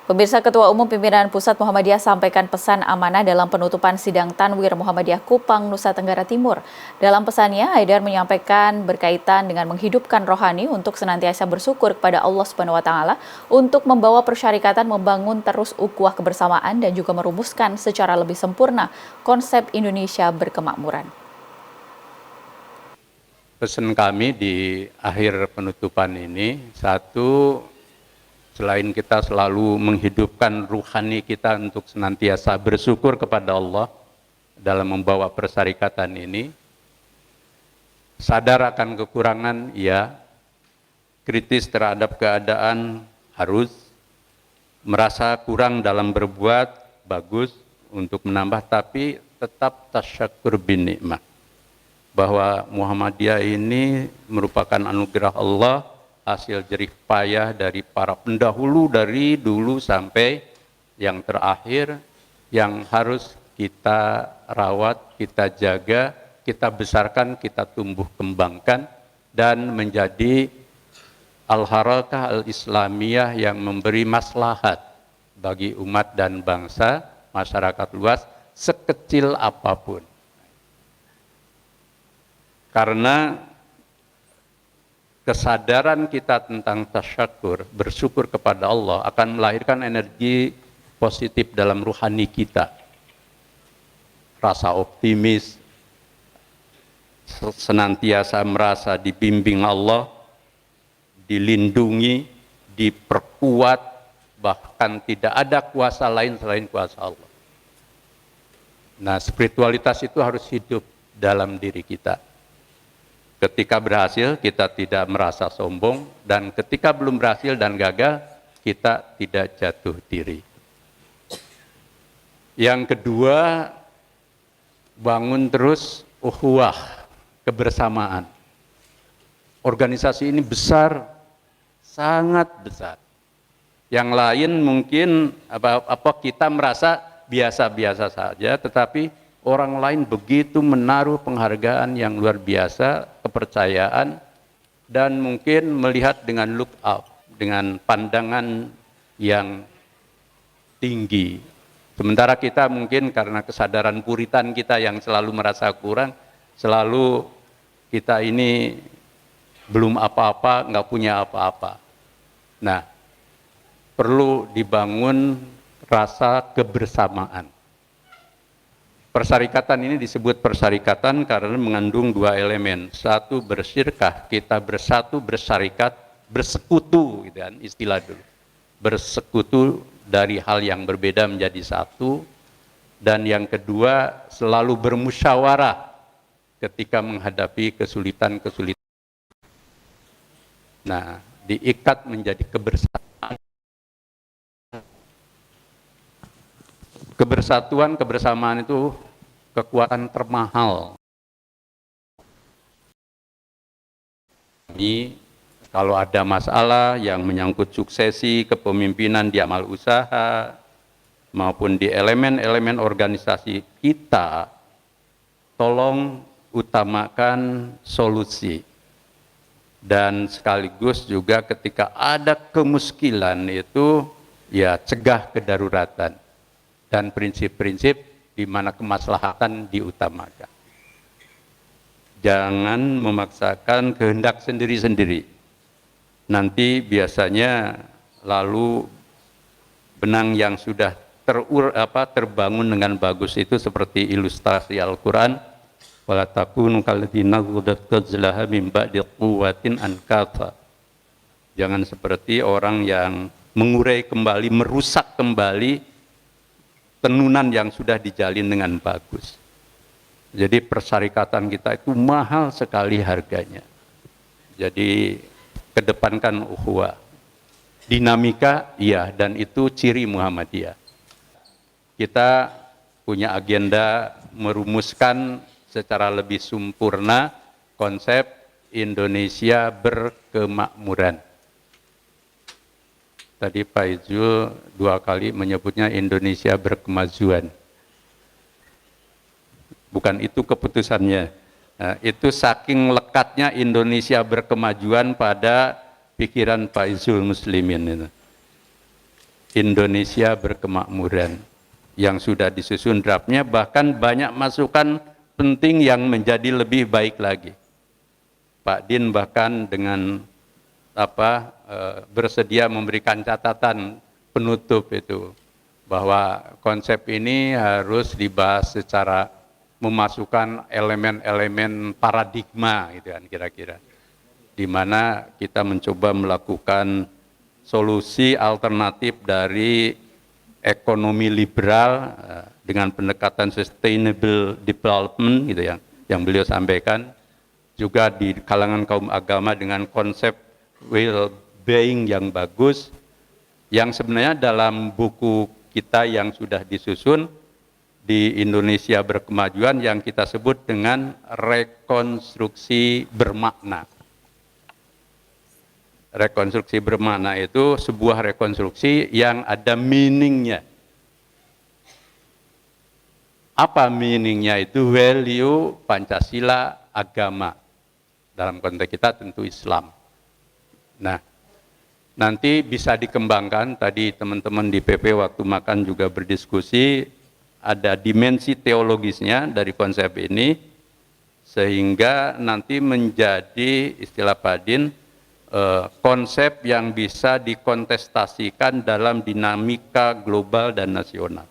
Pemirsa, Ketua Umum Pimpinan Pusat Muhammadiyah sampaikan pesan amanah dalam penutupan sidang Tanwir Muhammadiyah Kupang, Nusa Tenggara Timur. Dalam pesannya, Haidar menyampaikan berkaitan dengan menghidupkan rohani untuk senantiasa bersyukur kepada Allah SWT untuk membawa persyarikatan membangun terus ukhuwah kebersamaan dan juga merumuskan secara lebih sempurna konsep Indonesia berkemakmuran. Pesan kami di akhir penutupan ini, satu, selain kita selalu menghidupkan ruhani kita untuk senantiasa bersyukur kepada Allah dalam membawa persyarikatan ini, sadar akan kekurangan, ya, kritis terhadap keadaan, harus, merasa kurang dalam berbuat, bagus untuk menambah, tapi tetap tasyakur bin nikmah. Bahwa Muhammadiyah ini merupakan anugerah Allah, hasil jerih payah dari para pendahulu dari dulu sampai yang terakhir, yang harus kita rawat, kita jaga, kita besarkan, kita tumbuh kembangkan, dan menjadi al-harakah al-islamiyah yang memberi maslahat bagi umat dan bangsa, masyarakat luas, sekecil apapun. Karena kesadaran kita tentang tasyakur, bersyukur kepada Allah, akan melahirkan energi positif dalam ruhani kita. Rasa optimis, senantiasa merasa dibimbing Allah, dilindungi, diperkuat, bahkan tidak ada kuasa lain selain kuasa Allah. Nah, spiritualitas itu harus hidup dalam diri kita. Ketika berhasil, kita tidak merasa sombong, dan ketika belum berhasil dan gagal, kita tidak jatuh diri. Yang kedua, bangun terus ukhuwah, kebersamaan. Organisasi ini besar, sangat besar. Yang lain mungkin kita merasa biasa-biasa saja, tetapi orang lain begitu menaruh penghargaan yang luar biasa, kepercayaan, dan mungkin melihat dengan look up, dengan pandangan yang tinggi. Sementara kita mungkin karena kesadaran puritan kita yang selalu merasa kurang, selalu kita ini belum apa-apa, nggak punya apa-apa. Nah, perlu dibangun rasa kebersamaan. Persyarikatan ini disebut persyarikatan karena mengandung dua elemen. Satu, bersyirkah, kita bersatu, bersyarikat, bersekutu, gitu kan, istilah dulu. Bersekutu dari hal yang berbeda menjadi satu. Dan yang kedua, selalu bermusyawarah ketika menghadapi kesulitan-kesulitan. Nah, diikat menjadi kebersamaan. Kebersatuan, kebersamaan itu kekuatan termahal. Ini kalau ada masalah yang menyangkut suksesi kepemimpinan di amal usaha maupun di elemen-elemen organisasi kita, tolong utamakan solusi. Dan sekaligus juga ketika ada kemuskilan itu, ya, cegah kedaruratan. Dan prinsip-prinsip di mana kemaslahatan diutamakan. Jangan memaksakan kehendak sendiri-sendiri. Nanti biasanya lalu benang yang sudah terbangun dengan bagus itu seperti ilustrasi Al-Quran, wala takunu kalladzina ghadat ghazlaha min ba'di quwwatin ankatha. Jangan seperti orang yang mengurai kembali, merusak kembali tenunan yang sudah dijalin dengan bagus. Jadi persyarikatan kita itu mahal sekali harganya. Jadi kedepankan ukhuwah. Dinamika, iya, dan itu ciri Muhammadiyah. Kita punya agenda merumuskan secara lebih sempurna konsep Indonesia berkemakmuran. Tadi Pak Ijul 2 kali menyebutnya Indonesia berkemajuan. Bukan itu keputusannya. Nah, itu saking lekatnya Indonesia berkemajuan pada pikiran Pak Ijul Muslimin itu. Indonesia Berkemakmuran yang sudah disusun draftnya, bahkan banyak masukan penting yang menjadi lebih baik lagi. Pak Din bahkan dengan bersedia memberikan catatan penutup itu, bahwa konsep ini harus dibahas secara memasukkan elemen-elemen paradigma gitu kan kira-kira, di mana kita mencoba melakukan solusi alternatif dari ekonomi liberal dengan pendekatan sustainable development gitu yang beliau sampaikan, juga di kalangan kaum agama dengan konsep well-being yang bagus, yang sebenarnya dalam buku kita yang sudah disusun di Indonesia Berkemajuan yang kita sebut dengan rekonstruksi bermakna. Rekonstruksi bermakna itu sebuah rekonstruksi yang ada meaningnya. Apa meaningnya itu? Value Pancasila, agama. Dalam konteks kita tentu Islam. Nah, nanti bisa dikembangkan, tadi teman-teman di PP waktu makan juga berdiskusi, ada dimensi teologisnya dari konsep ini, sehingga nanti menjadi istilah Pak Din, konsep yang bisa dikontestasikan dalam dinamika global dan nasional.